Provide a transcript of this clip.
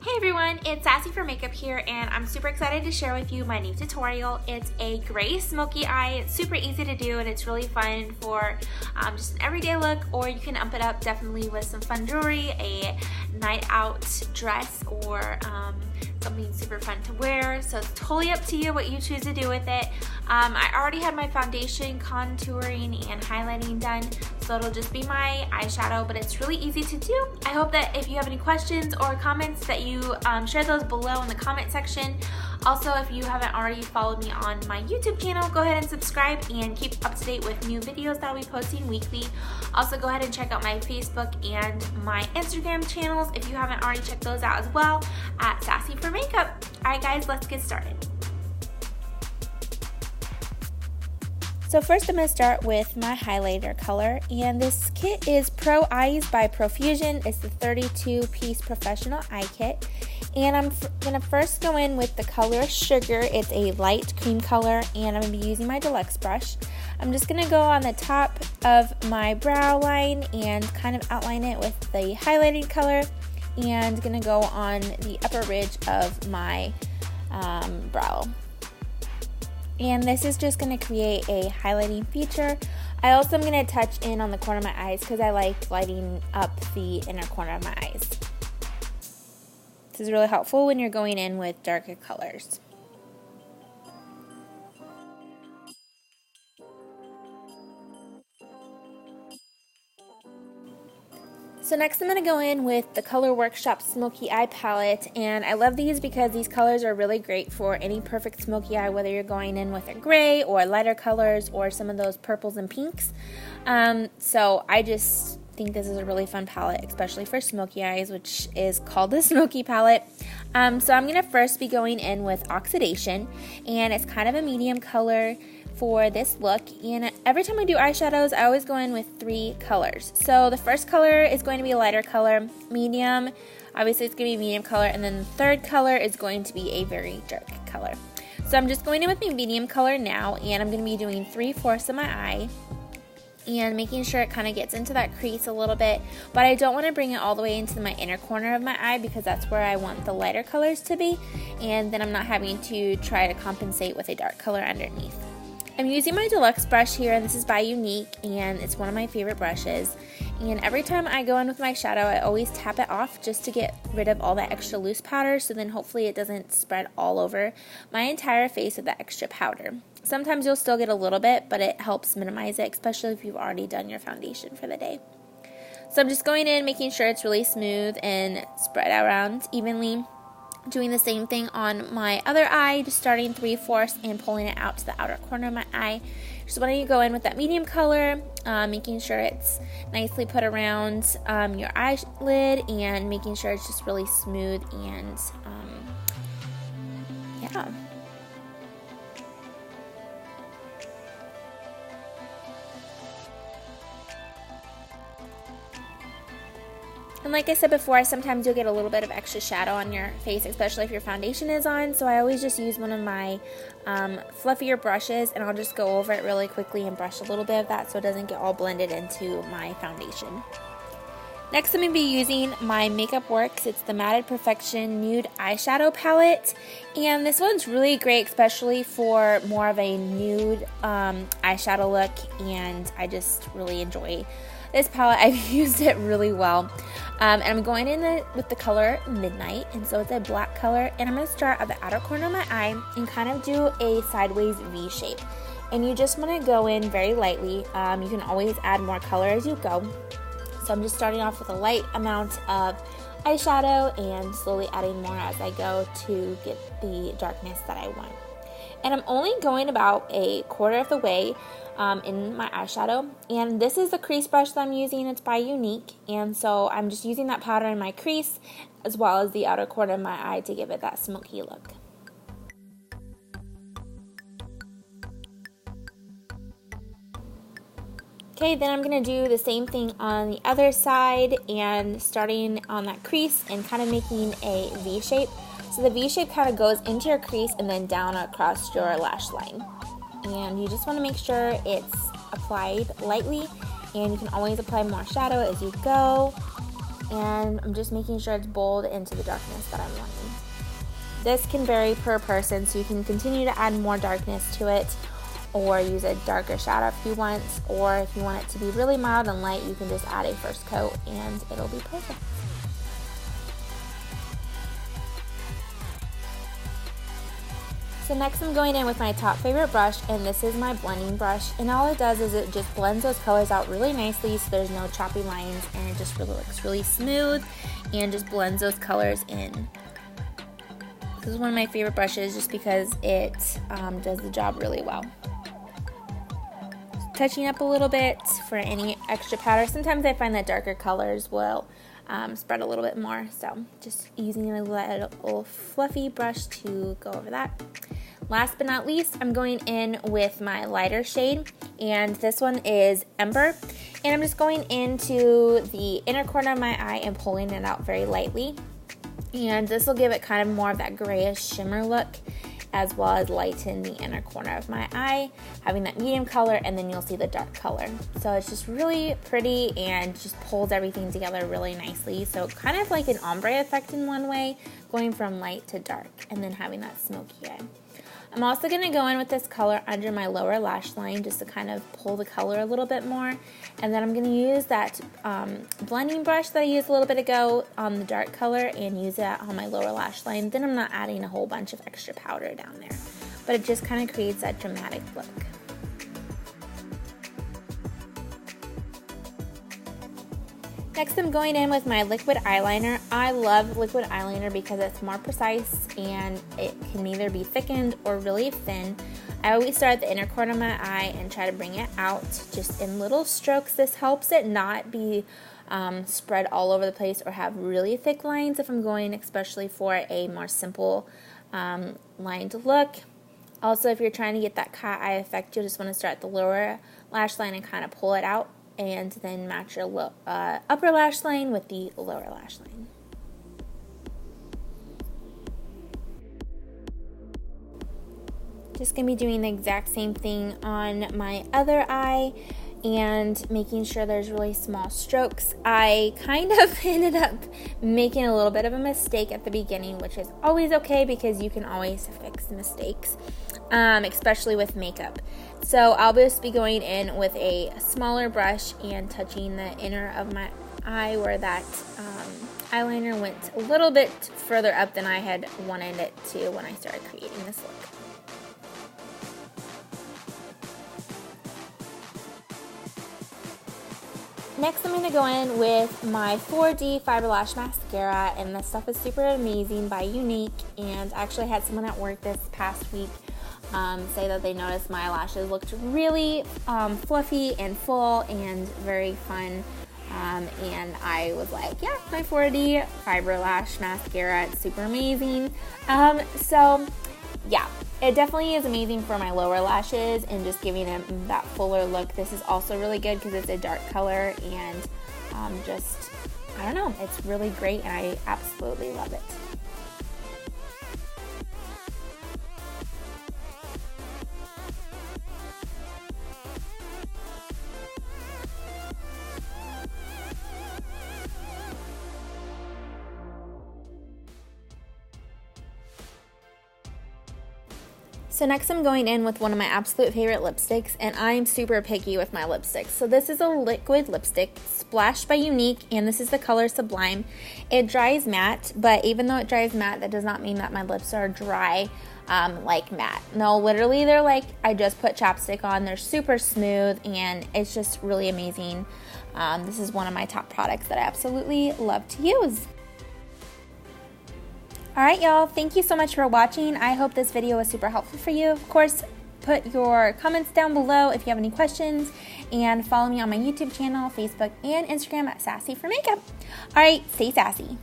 Hey everyone, it's Sassy for Makeup here, and I'm super excited to share with you my new tutorial. It's a gray smoky eye. It's super easy to do and it's really fun for just an everyday look, or you can amp it up definitely with some fun jewelry, a night out dress, or something super fun to wear. So it's totally up to you what you choose to do with it. I already had my foundation, contouring, and highlighting done, so it'll just be my eyeshadow, but it's really easy to do. I hope that if you have any questions or comments that you share those below in the comment section. Also, if you haven't already followed me on my YouTube channel, go ahead and subscribe and keep up to date with new videos that I'll be posting weekly. Also, go ahead and check out my Facebook and my Instagram channels if you haven't already checked those out as well at Sassy for Makeup. Alright guys, let's get started. So first I'm going to start with my highlighter color, and this kit is Pro Eyes by Profusion. It's the 32-piece professional eye kit, and I'm going to first go in with the color Sugar. It's a light cream color, and I'm going to be using my deluxe brush. I'm just going to go on the top of my brow line and kind of outline it with the highlighting color, and going to go on the upper ridge of my brow. And this is just going to create a highlighting feature. I also am going to touch in on the corner of my eyes because I like lighting up the inner corner of my eyes. This is really helpful when you're going in with darker colors. So next I'm going to go in with the Color Workshop Smoky Eye Palette, and I love these because these colors are really great for any perfect smoky eye, whether you're going in with a gray or lighter colors or some of those purples and pinks. So I just think this is a really fun palette, especially for smoky eyes, which is called the Smoky Palette. So I'm going to first be going in with Oxidation, and it's kind of a medium color for this look, and every time I do eyeshadows I always go in with 3 colors. So the first color is going to be a lighter color, medium, obviously it's going to be medium color, and then the third color is going to be a very dark color. So I'm just going in with my medium color now, and I'm going to be doing 3/4 of my eye and making sure it kind of gets into that crease a little bit, but I don't want to bring it all the way into my inner corner of my eye because that's where I want the lighter colors to be, and then I'm not having to try to compensate with a dark color underneath. I'm using my deluxe brush here, and this is by Unique, and it's one of my favorite brushes. And every time I go in with my shadow, I always tap it off just to get rid of all that extra loose powder, so then hopefully it doesn't spread all over my entire face with that extra powder. Sometimes you'll still get a little bit, but it helps minimize it, especially if you've already done your foundation for the day. So I'm just going in, making sure it's really smooth and spread around evenly. Doing the same thing on my other eye, just starting 3/4 and pulling it out to the outer corner of my eye. Just want to go in with that medium color, making sure it's nicely put around your eyelid, and making sure it's just really smooth and yeah. And like I said before, sometimes you'll get a little bit of extra shadow on your face, especially if your foundation is on, so I always just use one of my fluffier brushes, and I'll just go over it really quickly and brush a little bit of that so it doesn't get all blended into my foundation. Next I'm going to be using my Makeup Works. It's the Matted Perfection Nude Eyeshadow Palette, and this one's really great, especially for more of a nude eyeshadow look, and I just really enjoy this palette. I've used it really well. And I'm going in with the color Midnight, and so it's a black color, and I'm going to start at the outer corner of my eye and kind of do a sideways V shape. And you just want to go in very lightly. You can always add more color as you go. So I'm just starting off with a light amount of eyeshadow and slowly adding more as I go to get the darkness that I want. And I'm only going about 1/4 of the way in my eyeshadow, and this is the crease brush that I'm using. It's by Unique, and so I'm just using that powder in my crease as well as the outer corner of my eye to give it that smoky look. Okay, then I'm going to do the same thing on the other side, and starting on that crease and kind of making a V shape. So the V shape kind of goes into your crease and then down across your lash line. And you just want to make sure it's applied lightly, and you can always apply more shadow as you go. and I'm just making sure it's bold into the darkness that I'm wanting. This can vary per person, so you can continue to add more darkness to it or use a darker shadow if you want, or if you want it to be really mild and light, you can just add a first coat and it'll be perfect. So next I'm going in with my top favorite brush, and this is my blending brush, and all it does is it just blends those colors out really nicely so there's no choppy lines, and it just really looks really smooth and just blends those colors in. This is one of my favorite brushes just because it does the job really well. Touching up a little bit for any extra powder. Sometimes I find that darker colors will spread a little bit more, so just using a little fluffy brush to go over that. Last but not least, I'm going in with my lighter shade, and this one is Ember, and I'm just going into the inner corner of my eye and pulling it out very lightly, and this will give it kind of more of that grayish shimmer look, as well as lighten the inner corner of my eye, having that medium color, and then you'll see the dark color. So it's just really pretty and just pulls everything together really nicely. So kind of like an ombre effect in one way, going from light to dark, and then having that smoky eye. I'm also going to go in with this color under my lower lash line just to kind of pull the color a little bit more. And then I'm going to use that blending brush that I used a little bit ago on the dark color and use that on my lower lash line. Then I'm not adding a whole bunch of extra powder down there, but it just kind of creates that dramatic look. Next, I'm going in with my liquid eyeliner. I love liquid eyeliner because it's more precise and it can either be thickened or really thin. I always start at the inner corner of my eye and try to bring it out just in little strokes. This helps it not be spread all over the place or have really thick lines if I'm going especially for a more simple lined look. Also, if you're trying to get that cat eye effect, you'll just want to start at the lower lash line and kind of pull it out, and then match your upper lash line with the lower lash line. Just going to be doing the exact same thing on my other eye and making sure there's really small strokes. I kind of ended up making a little bit of a mistake at the beginning, which is always okay because you can always fix mistakes, especially with makeup. So I'll just be going in with a smaller brush and touching the inner of my eye where that eyeliner went a little bit further up than I had wanted it to when I started creating this look. Next, I'm going to go in with my 4D Fiber Lash Mascara, and this stuff is super amazing by Unique, and I actually had someone at work this past week say that they noticed my lashes looked really fluffy and full and very fun, and I was like, yeah, my 4D Fiber Lash Mascara, it's super amazing. So yeah, it definitely is amazing for my lower lashes and just giving them that fuller look. This is also really good because it's a dark color and just, I don't know, it's really great and I absolutely love it. So next I'm going in with one of my absolute favorite lipsticks, and I'm super picky with my lipsticks. So this is a liquid lipstick, Splash by Unique, and this is the color Sublime. It dries matte, but even though it dries matte, that does not mean that my lips are dry like matte. No, literally they're like, I just put chapstick on. They're super smooth, and it's just really amazing. This is one of my top products that I absolutely love to use. Alright y'all, thank you so much for watching. I hope this video was super helpful for you. Of course, put your comments down below if you have any questions, and follow me on my YouTube channel, Facebook, and Instagram at Sassy for Makeup. Alright, stay sassy.